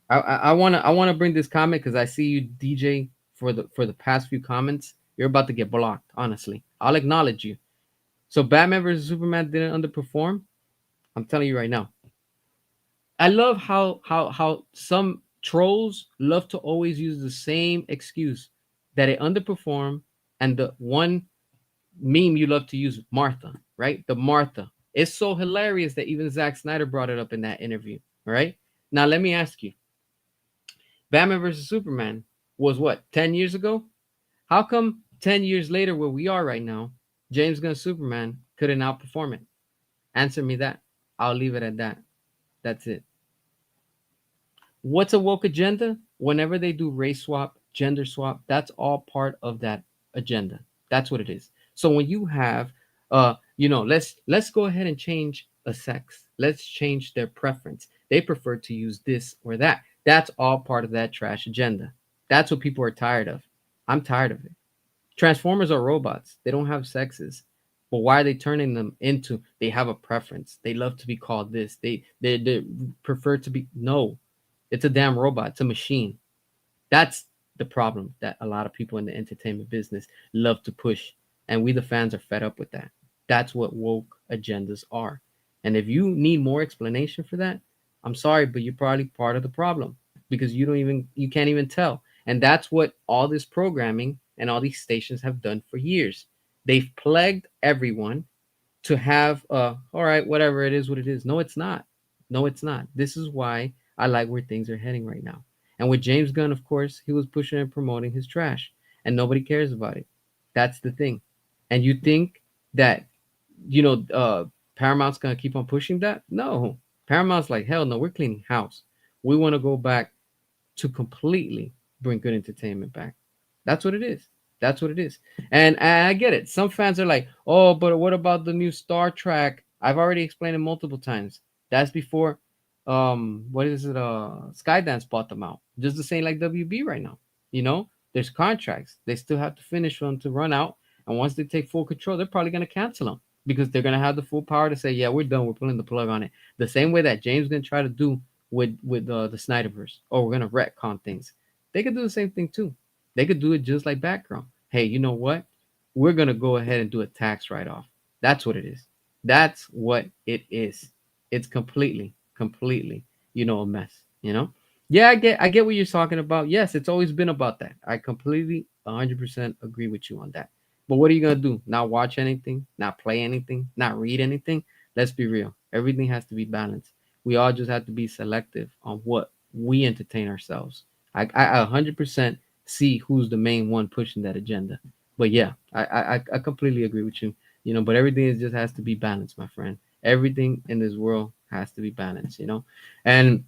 I wanna bring this comment because I see you DJ for the past few comments. You're about to get blocked. Honestly, I'll acknowledge you. So Batman versus Superman didn't underperform. I'm telling you right now. I love how some trolls love to always use the same excuse that it underperformed, and the one meme you love to use, Martha, right? The Martha. It's so hilarious that even Zack Snyder brought it up in that interview. All right. Now let me ask you, Batman versus Superman was what, 10 years ago? How come 10 years later, where we are right now, James Gunn's Superman couldn't outperform it? Answer me that. I'll leave it at that. That's it. What's a woke agenda? Whenever they do race swap, gender swap, that's all part of that agenda. That's what it is. So when you have let's go ahead and change a sex. Let's change their preference. They prefer to use this or that. That's all part of that trash agenda. That's what people are tired of. I'm tired of it. Transformers are robots. They don't have sexes. But why are they turning them into, they have a preference. They love to be called this. They prefer to be, no. It's a damn robot. It's a machine. That's the problem that a lot of people in the entertainment business love to push. And we, the fans, are fed up with that. That's what woke agendas are. And if you need more explanation for that, I'm sorry, but you're probably part of the problem because you can't even tell. And that's what all this programming and all these stations have done for years. They've plagued everyone to have all right, whatever, it is what it is. No, it's not. No, it's not. This is why I like where things are heading right now. And with James Gunn, of course, he was pushing and promoting his trash, and nobody cares about it. That's the thing. And you think that Paramount's gonna keep on pushing that? No, Paramount's like, hell no, we're cleaning house. We want to go back to completely bring good entertainment back. That's what it is. That's what it is. And I get it. Some fans are like, oh, but what about the new Star Trek? I've already explained it multiple times. That's before what is it? Skydance bought them out. Just the same like WB right now. There's contracts. They still have to finish for them to run out. And once they take full control, they're probably gonna cancel them because they're gonna have the full power to say, yeah, we're done. We're pulling the plug on it. The same way that James gonna try to do with the Snyderverse. Oh, we're gonna retcon things. They could do the same thing too. They could do it just like background. Hey, you know what? We're gonna go ahead and do a tax write-off. That's what it is. That's what it is. It's completely, a mess. Yeah, I get what you're talking about. Yes, it's always been about that. I completely 100% agree with you on that. But what are you gonna do? Not watch anything, not play anything, not read anything? Let's be real. Everything has to be balanced. We all just have to be selective on what we entertain ourselves. I 100% see who's the main one pushing that agenda. But yeah, I completely agree with you. But everything just has to be balanced, my friend. Everything in this world has to be balanced. And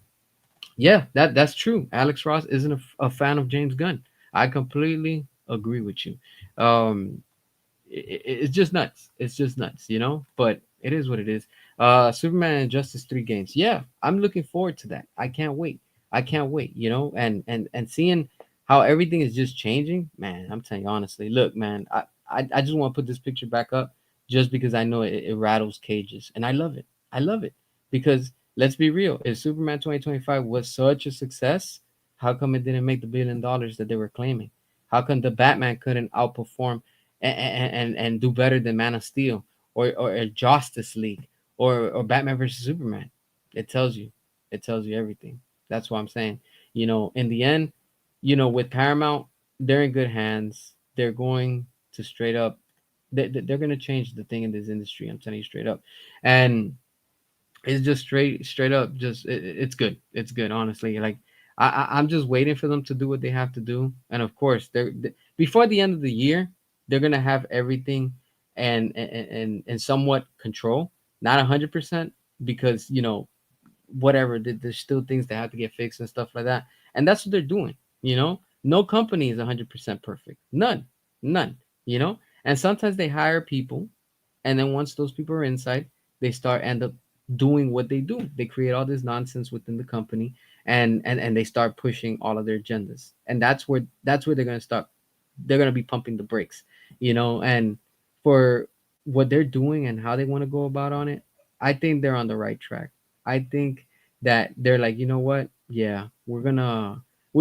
yeah, that's true. Alex Ross isn't a fan of James Gunn. I completely agree with you. Um, it's just nuts. It's just nuts. But it is what it is. Superman and Justice 3 games. Yeah, I'm looking forward to that. I can't wait. I can't wait. And seeing how everything is just changing, man. I'm telling you honestly. Look, man, I just want to put this picture back up just because I know it rattles cages, and I love it. I love it because let's be real. If Superman 2025 was such a success, how come it didn't make the $1 billion that they were claiming? How come the Batman couldn't outperform and do better than Man of Steel or Justice League or Batman versus Superman? It tells you. It tells you everything. That's what I'm saying. In the end, with Paramount, they're in good hands. They're going to straight up. They're going to change the thing in this industry. I'm telling you straight up, and it's just straight up. Just it's good. It's good. Honestly, like I'm just waiting for them to do what they have to do, and of course, before the end of the year. they're gonna have everything and somewhat control, not 100%, because whatever, there's still things that have to get fixed and stuff like that, and that's what they're doing. No company is 100% perfect, none. And sometimes they hire people, and then once those people are inside, they start end up doing what they do. They create all this nonsense within the company, and they start pushing all of their agendas, and that's where they're going to start. They're going to be pumping the brakes, and for what they're doing and how they want to go about on it, I think they're on the right track. I think that they're like, you know what, yeah, we're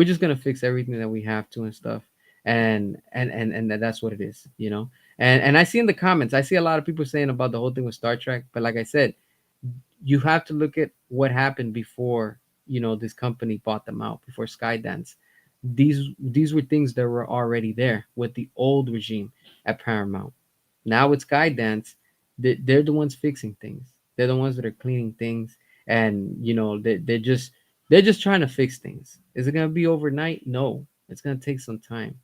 just gonna fix everything that we have to and stuff, and that's what it is. And I see in the comments, I see a lot of people saying about the whole thing with Star Trek, but like I said, you have to look at what happened before, this company bought them out, before Skydance. These were things that were already there with the old regime at Paramount. Now with Skydance, they're the ones fixing things. They're the ones that are cleaning things, and they're just trying to fix things. Is it gonna be overnight? No, it's gonna take some time.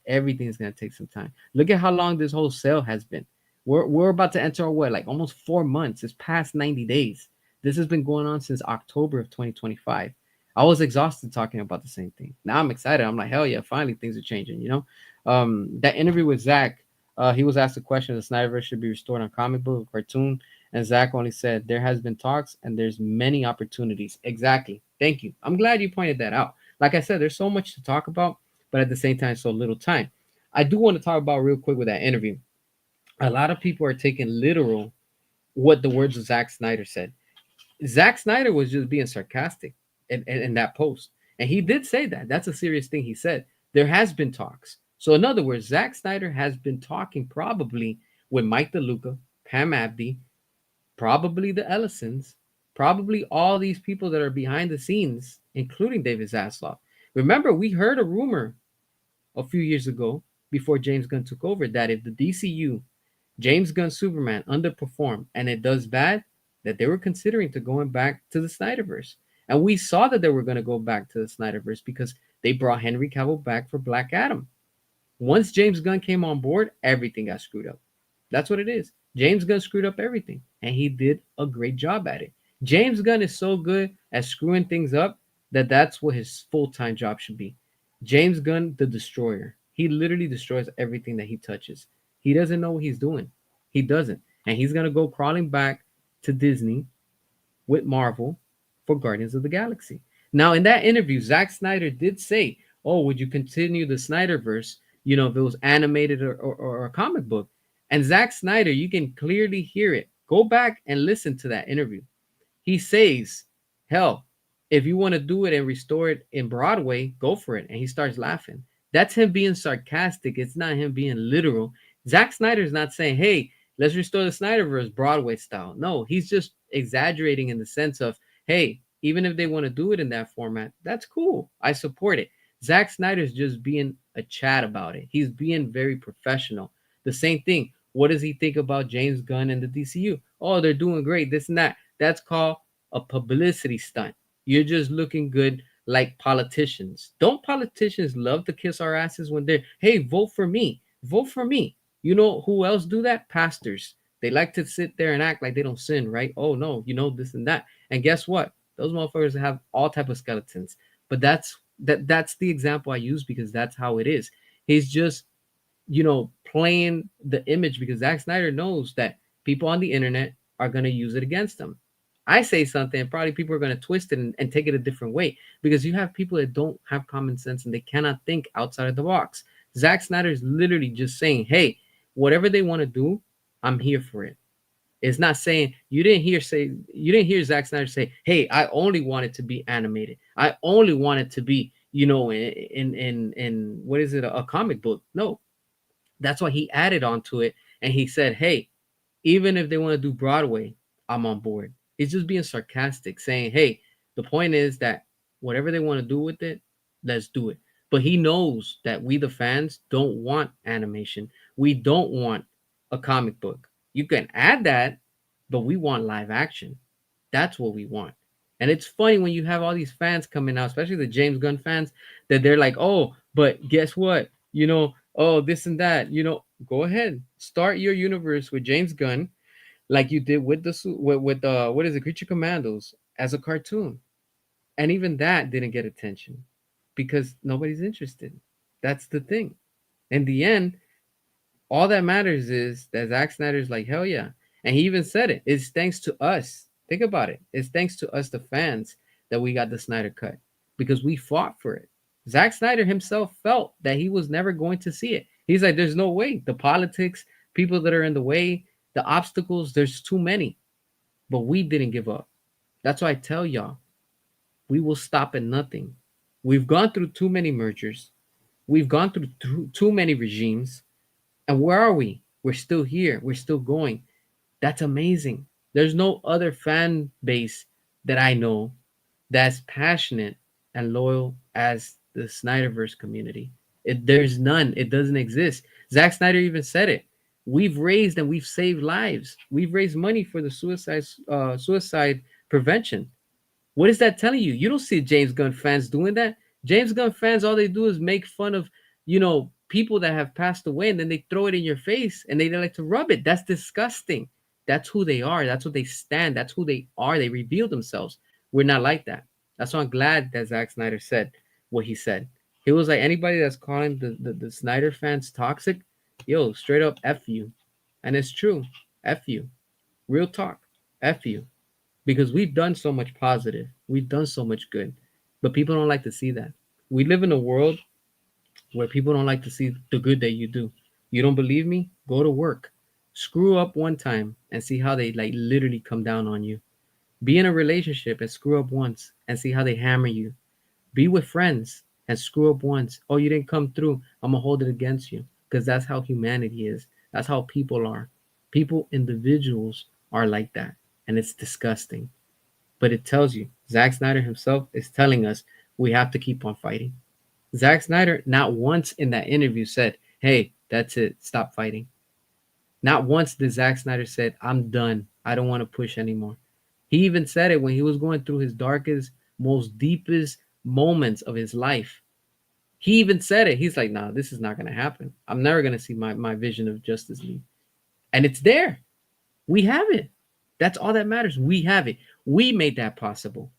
Everything is gonna take some time. Look at how long this whole sale has been. We're about to enter what, like almost 4 months. It's past 90 days. This has been going on since October of 2025. I was exhausted talking about the same thing. Now I'm excited. I'm like, hell yeah, finally things are changing. That interview with Zach, he was asked the question: the Snyder Verse should be restored on comic book or cartoon, and Zach only said there has been talks and there's many opportunities. Exactly. Thank you. I'm glad you pointed that out. Like I said, there's so much to talk about, but at the same time, so little time. I do want to talk about real quick with that interview. A lot of people are taking literal what the words of Zack Snyder said. Zack Snyder was just being sarcastic in that post. And he did say that. That's a serious thing he said. There has been talks. So in other words, Zack Snyder has been talking probably with Mike DeLuca, Pam Abdi, probably the Ellisons, probably all these people that are behind the scenes, including David Zaslav. Remember, we heard a rumor a few years ago before James Gunn took over that if the DCU James Gunn Superman underperformed and it does bad, that they were considering to going back to the Snyderverse. And we saw that they were going to go back to the Snyderverse because they brought Henry Cavill back for Black Adam. Once James Gunn came on board, everything got screwed up. That's what it is. James Gunn screwed up everything, and he did a great job at it. James Gunn is so good at screwing things up that that's what his full-time job should be. James Gunn, the destroyer. He literally destroys everything that he touches. He doesn't know what he's doing. He doesn't. And he's going to go crawling back to Disney with Marvel for Guardians of the Galaxy. Now, in that interview, Zack Snyder did say, oh, would you continue the Snyderverse, if it was animated or a comic book? And Zack Snyder, you can clearly hear it. Go back and listen to that interview. He says, hell, if you want to do it and restore it in Broadway, go for it. And he starts laughing. That's him being sarcastic. It's not him being literal. Zack Snyder's not saying, hey, let's restore the Snyderverse Broadway style. No, he's just exaggerating in the sense of, hey, even if they want to do it in that format, that's cool. I support it. Zack Snyder's just being a chat about it. He's being very professional. The same thing. What does he think about James Gunn and the DCU? Oh, they're doing great. This and that. That's called a publicity stunt. You're just looking good like politicians. Don't politicians love to kiss our asses when they're, hey, vote for me. Vote for me. You know who else do that? Pastors. They like to sit there and act like they don't sin, right? Oh no, this and that. And guess what? Those motherfuckers have all type of skeletons. But that's the example I use because that's how it is. He's just, playing the image because Zack Snyder knows that people on the internet are gonna use it against them. I say something, and probably people are gonna twist it and take it a different way because you have people that don't have common sense and they cannot think outside of the box. Zack Snyder is literally just saying, hey, whatever they want to do, I'm here for it. It's not saying you didn't hear Zack Snyder say, "Hey, I only want it to be animated. I only want it to be, in what is it, a comic book." No, that's why he added on to it, and he said, "Hey, even if they want to do Broadway, I'm on board." He's just being sarcastic, saying, "Hey, the point is that whatever they want to do with it, let's do it." But he knows that we, the fans, don't want animation. We don't want a comic book. You can add that, but we want live action. That's what we want. And it's funny when you have all these fans coming out, especially the James Gunn fans, that they're like, oh, but guess what? oh, this and that. Go ahead, start your universe with James Gunn, like you did with with what is it, Creature Commandos as a cartoon, and even that didn't get attention because nobody's interested. That's the thing. In the end, all that matters is that Zack Snyder's like, hell yeah. And he even said it. It's thanks to us. Think about it. It's thanks to us, the fans, that we got the Snyder cut because we fought for it. Zack Snyder himself felt that he was never going to see it. He's like, there's no way. The politics, people that are in the way, the obstacles, there's too many. But we didn't give up. That's why I tell y'all, we will stop at nothing. We've gone through too many mergers. We've gone through too many regimes. And where are we? We're still here. We're still going. That's amazing. There's no other fan base that I know that's passionate and loyal as the Snyderverse community. There's none. It doesn't exist. Zack Snyder even said it. We've raised and we've saved lives. We've raised money for the suicide prevention. What is that telling you? You don't see James Gunn fans doing that. James Gunn fans, all they do is make fun of, people that have passed away, and then they throw it in your face and they like to rub it. That's disgusting. That's who they are. That's what they stand. That's who they are. They reveal themselves. We're not like that. That's why I'm glad that Zack Snyder said what he said. He was like, anybody that's calling the Snyder fans toxic, yo, straight up F you. And it's true. F you. Real talk. F you, because we've done so much positive, we've done so much good, but people don't like to see that. We live in a world where people don't like to see the good that you do. You don't believe me? Go to work, screw up one time, and see how they like literally come down on you. Be in a relationship and screw up once and see how they hammer you. Be with friends and screw up once. Oh, you didn't come through. I'm gonna hold it against you, because that's how humanity is. That's how people are. People, individuals, are like that, and it's disgusting. But it tells you, Zack Snyder himself is telling us we have to keep on fighting. Zack Snyder not once in that interview said, "Hey, that's it, stop fighting." Not once did Zack Snyder said, "I'm done. I don't want to push anymore." He even said it when he was going through his darkest, most deepest moments of his life. He even said it. He's like, "Nah, this is not gonna happen. I'm never gonna see my vision of Justice League." And it's there. We have it. That's all that matters. We have it. We made that possible.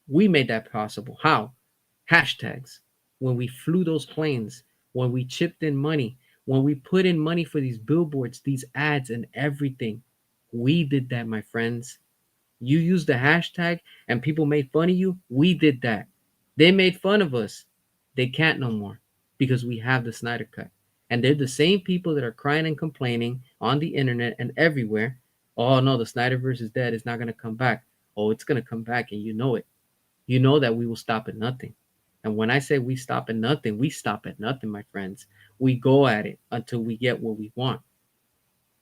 We made that possible. How? Hashtags. When we flew those planes, when we chipped in money, when we put in money for these billboards, these ads, and everything. We did that, my friends. You used the hashtag and people made fun of you. We did that. They made fun of us. They can't no more because we have the Snyder Cut. And they're the same people that are crying and complaining on the internet and everywhere. Oh no, the Snyder Verse is dead. It's not going to come back. Oh, it's going to come back, and you know it. You know that we will stop at nothing. And when I say we stop at nothing, we stop at nothing, my friends. We go at it until we get what we want.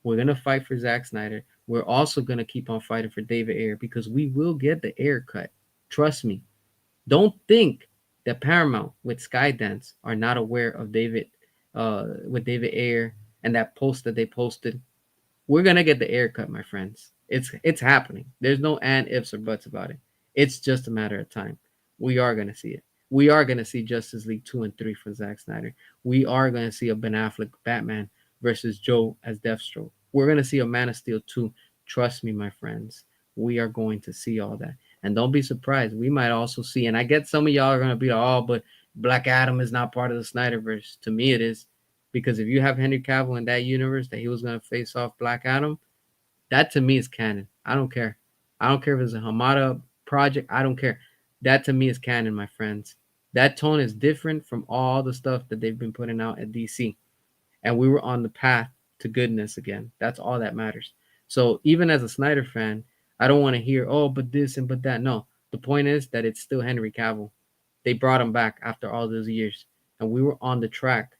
We're going to fight for Zack Snyder. We're also going to keep on fighting for David Ayer because we will get the Ayer cut. Trust me. Don't think that Paramount with Skydance are not aware of with David Ayer and that post that they posted. We're gonna get the Ayer cut, my friends. It's happening. There's no and ifs or buts about it. It's just a matter of time. We are gonna see it. We are gonna see Justice League 2 and 3 from Zack Snyder. We are gonna see a Ben Affleck Batman versus Joe as Deathstroke. We're gonna see a Man of Steel 2. Trust me, my friends. We are going to see all that. And don't be surprised. We might also see, and I get some of y'all are gonna be like, oh, but Black Adam is not part of the Snyderverse. To me, it is. Because if you have Henry Cavill in that universe that he was going to face off Black Adam, that to me is canon. I don't care. I don't care if it's a Hamada project. I don't care. That to me is canon, my friends. That tone is different from all the stuff that they've been putting out at DC. And we were on the path to goodness again. That's all that matters. So even as a Snyder fan, I don't want to hear, oh, but this and but that. No. The point is that it's still Henry Cavill. They brought him back after all those years. And we were on the track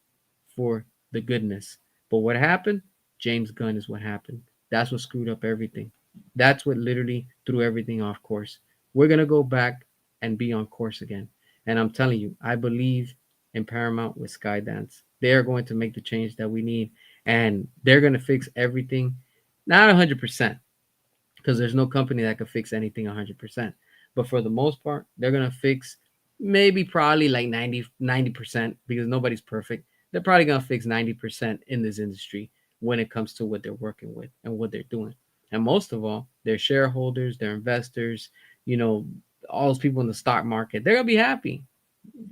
for the goodness. But what happened? James Gunn is what happened. That's what screwed up everything. That's what literally threw everything off course. We're going to go back and be on course again. And I'm telling you, I believe in Paramount with Skydance. They are going to make the change that we need. And they're going to fix everything. Not 100%, because there's no company that can fix anything 100%. But for the most part, they're going to fix maybe probably like 90% because nobody's perfect. they're probably gonna fix 90% in this industry when it comes to what they're working with and what they're doing. And most of all, their shareholders, their investors, you know, all those people in the stock market, they're gonna be happy.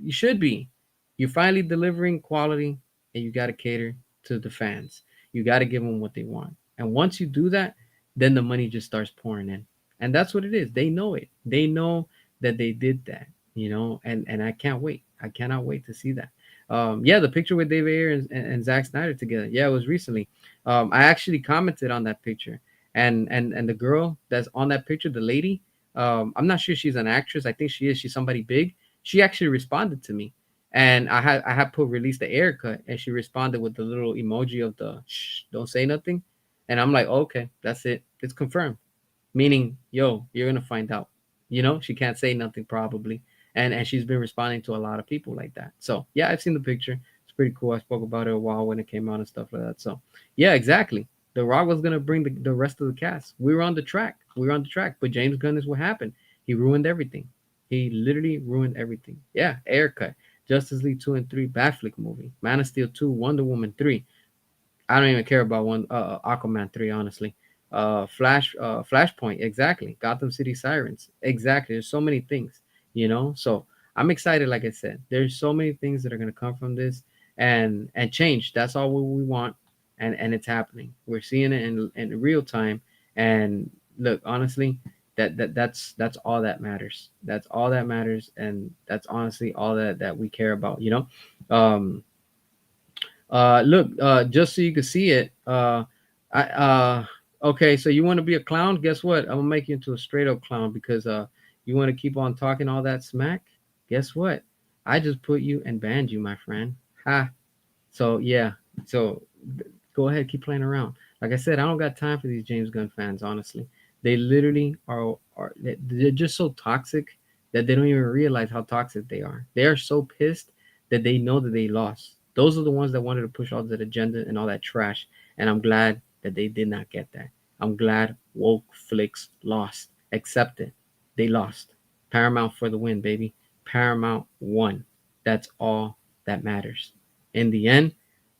You should be. You're finally delivering quality, and you got to cater to the fans. You got to give them what they want. And once you do that, then the money just starts pouring in. And that's what it is. They know it. They know that they did that, and I can't wait. I cannot wait to see that. Yeah, the picture with Dave Ayer and Zack Snyder together. Yeah, it was recently. I actually commented on that picture, and the girl that's on that picture, the lady. I'm not sure she's an actress. I think she is. She's somebody big. She actually responded to me, and I had put release the air cut, and she responded with the little emoji of the shh, don't say nothing, and I'm like, okay, that's it, it's confirmed, meaning, yo, you're gonna find out. She can't say nothing probably, and she's been responding to a lot of people like that. So yeah, I've seen the picture. It's pretty cool. I spoke about it a while when it came out and stuff like that. So yeah, exactly. The Rock was gonna bring the rest of the cast. We were on the track. But James Gunn is what happened. He ruined everything. He literally ruined everything. Yeah, Aircut, Justice League 2 and 3, Batfleck movie, Man of Steel 2, Wonder Woman 3. I don't even care about one Aquaman 3, honestly. Flashpoint, exactly. Gotham City Sirens, exactly. There's so many things. So I'm excited. Like I said, there's so many things that are gonna come from this, and change. That's all we want, and it's happening. We're seeing it in real time. And look, honestly, that's all that matters. That's all that matters, and that's honestly all that we care about. Look, just so you can see it. I Okay, so you want to be a clown? Guess what? I'm gonna make you into a straight up clown because you want to keep on talking all that smack. Guess what? I just put you and banned you, my friend. Ha. So yeah. So go ahead, keep playing around. Like I said, I don't got time for these James Gunn fans. Honestly, they literally they're just so toxic that they don't even realize how toxic they are. They are so pissed that they know that they lost. Those are the ones that wanted to push all that agenda and all that trash. And I'm glad that they did not get that. I'm glad woke flicks lost. Accept it. They lost. Paramount for the win, baby. Paramount won. That's all that matters. In the end,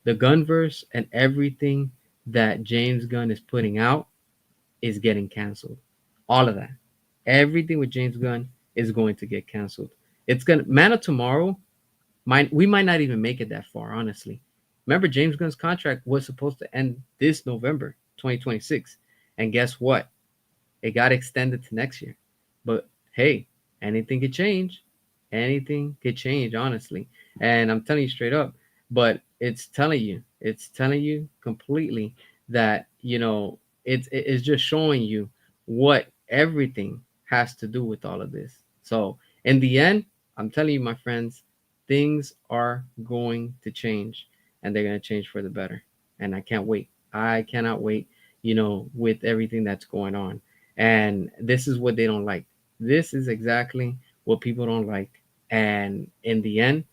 the Gunverse and everything that James Gunn is putting out is getting canceled. All of that. Everything with James Gunn is going to get canceled. It's gonna Man of Tomorrow. We might not even make it that far, honestly. Remember, James Gunn's contract was supposed to end this November 2026. And guess what? It got extended to next year. But hey, anything could change. Anything could change, honestly. And I'm telling you straight up, but it's telling you completely that, it's just showing you what everything has to do with all of this. So in the end, I'm telling you, my friends, things are going to change, and they're going to change for the better. And I can't wait. I cannot wait, with everything that's going on. And this is what they don't like. This is exactly what people don't like. And in the end,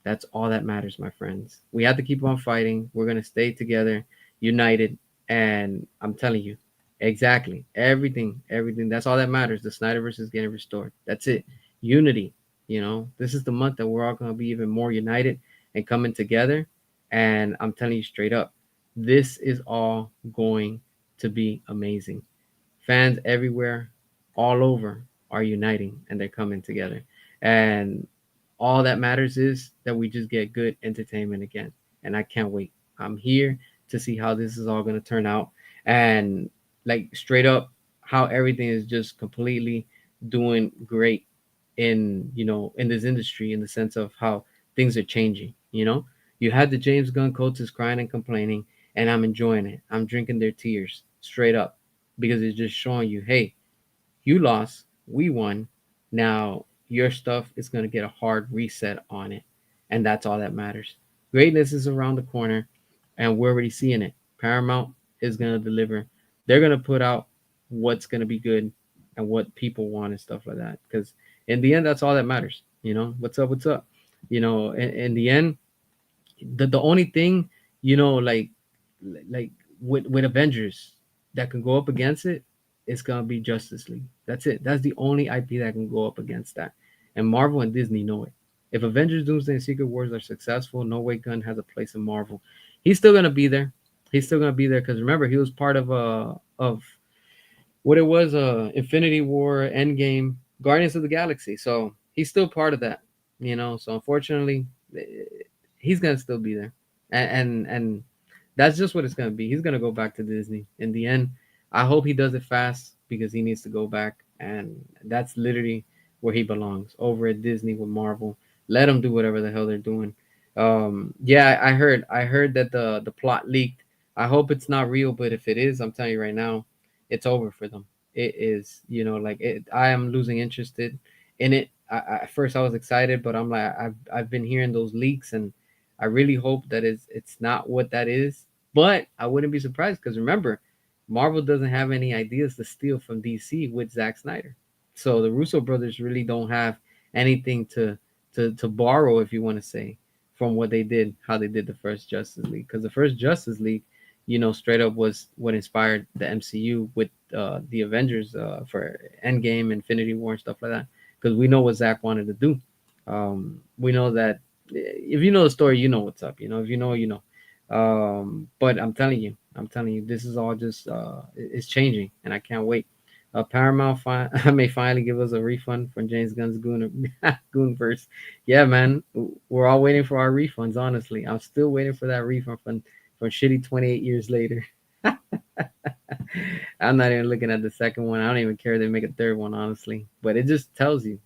that's all that matters, my friends. We have to keep on fighting. We're going to stay together, united. And I'm telling you, exactly, everything. That's all that matters. The Snyder Verse is getting restored. That's it. Unity. This is the month that we're all going to be even more united and coming together. And I'm telling you straight up, this is all going to be amazing. Fans everywhere, all over, are uniting and they're coming together. And all that matters is that we just get good entertainment again. And I can't wait. I'm here to see how this is all going to turn out. And like straight up, how everything is just completely doing great in this industry, in the sense of how things are changing. You had the James Gunn coaches crying and complaining, and I'm enjoying it. I'm drinking their tears straight up, because it's just showing you, hey, you lost, we won. Now your stuff is going to get a hard reset on it. And that's all that matters. Greatness is around the corner, and we're already seeing it. Paramount is going to deliver. They're going to put out what's going to be good and what people want and stuff like that. Because in the end, that's all that matters. What's up? What's up? In the end, the only thing, like with Avengers that can go up against it, it's gonna be Justice League. That's it. That's the only IP that can go up against that. And Marvel and Disney know it. If Avengers Doomsday and Secret Wars are successful, No Way Gunn has a place in Marvel. He's still gonna be there. He's still gonna be there because remember he was part of what it was Infinity War, Endgame, Guardians of the Galaxy. So he's still part of that, you know. So unfortunately, eh, he's gonna still be there, and that's just what it's gonna be. He's gonna go back to Disney in the end. I hope he does it fast because he needs to go back, and that's literally where he belongs, over at Disney with Marvel. Let them do whatever the hell they're doing. Yeah, I heard that the plot leaked. I hope it's not real, but if it is, I'm telling you right now, it's over for them. It is, like I am losing interested in it. At first I was excited, but I'm like I've been hearing those leaks, and I really hope that it's not what that is. But I wouldn't be surprised because remember, Marvel doesn't have any ideas to steal from DC with Zack Snyder. So the Russo brothers really don't have anything to borrow, if you want to say, from what they did, how they did the first Justice League. Because the first Justice League, straight up was what inspired the MCU with the Avengers for Endgame, Infinity War, and stuff like that. Because we know what Zack wanted to do. We know that if you know the story, you know what's up. If you know, you know. But I'm telling you, this is all just it's changing, and I can't wait. Paramount may finally give us a refund from James Gunn's Goonverse. Yeah, man, we're all waiting for our refunds. Honestly, I'm still waiting for that refund from shitty 28 years later. I'm not even looking at the second one. I don't even care if they make a third one, honestly. But it just tells you,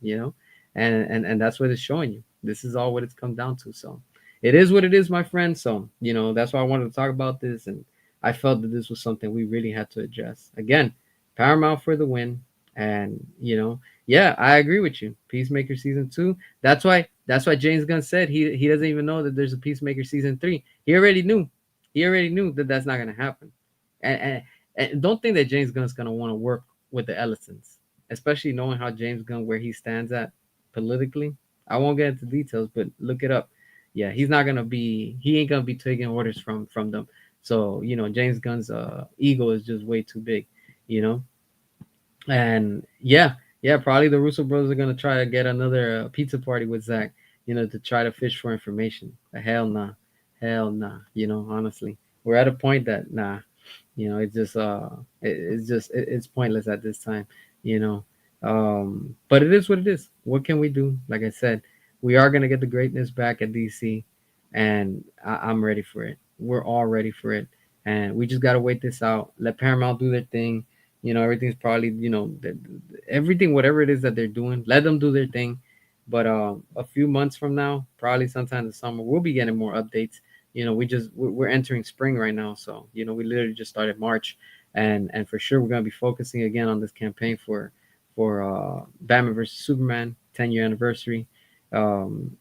and that's what it's showing you. This is all what it's come down to. So it is what it is, my friend. So that's why I wanted to talk about this, and I felt that this was something we really had to address. Again, Paramount for the win, and yeah, I agree with you. Peacemaker season 2. That's why James Gunn said he doesn't even know that there's a Peacemaker season 3. He already knew. He already knew that that's not gonna happen. And don't think that James Gunn's gonna want to work with the Ellisons, especially knowing how James Gunn where he stands at politically. I won't get into details, but look it up. Yeah, he's not gonna be. He ain't gonna be taking orders from them. So James Gunn's ego is just way too big. You know, and yeah, probably the Russo brothers are gonna try to get another pizza party with Zach. To try to fish for information. Hell nah, hell nah. Honestly, we're at a point that nah. It's just it's pointless at this time. You know, but it is what it is. What can we do? Like I said, we are gonna get the greatness back at DC, and I'm ready for it. We're all ready for it, and we just gotta wait this out. Let Paramount do their thing. Everything's probably everything, whatever it is that they're doing. Let them do their thing. But a few months from now, probably sometime this summer, we'll be getting more updates. We're entering spring right now, so we literally just started March, and for sure we're gonna be focusing again on this campaign for Batman versus Superman 10-year anniversary, and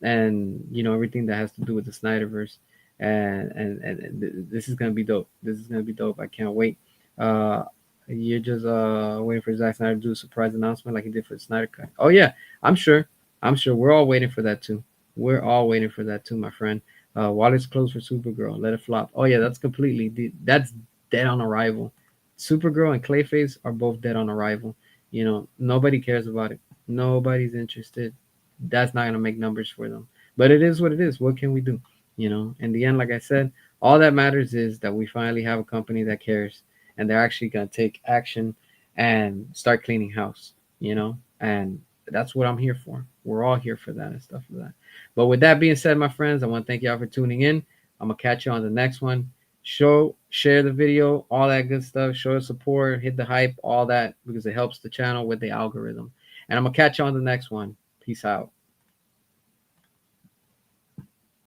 everything that has to do with the Snyder Verse, and this is gonna be dope. This is gonna be dope. I can't wait. Uh, you're just waiting for Zack Snyder to do a surprise announcement like he did for the Snyder Cut. Oh yeah, I'm sure. I'm sure we're all waiting for that too. We're all waiting for that too, my friend. While it's closed for Supergirl, let it flop. Oh yeah, that's dead on arrival. Supergirl and Clayface are both dead on arrival. Nobody cares about it. Nobody's interested. That's not gonna make numbers for them. But it is what it is. What can we do? In the end, like I said, all that matters is that we finally have a company that cares, and they're actually gonna take action and start cleaning house. And that's what I'm here for. We're all here for that and stuff like that. But with that being said, my friends, I want to thank y'all for tuning in. I'm gonna catch you on the next one. Share the video, all that good stuff. Show the support, hit the hype, all that because it helps the channel with the algorithm. And I'm gonna catch you on the next one. Peace out.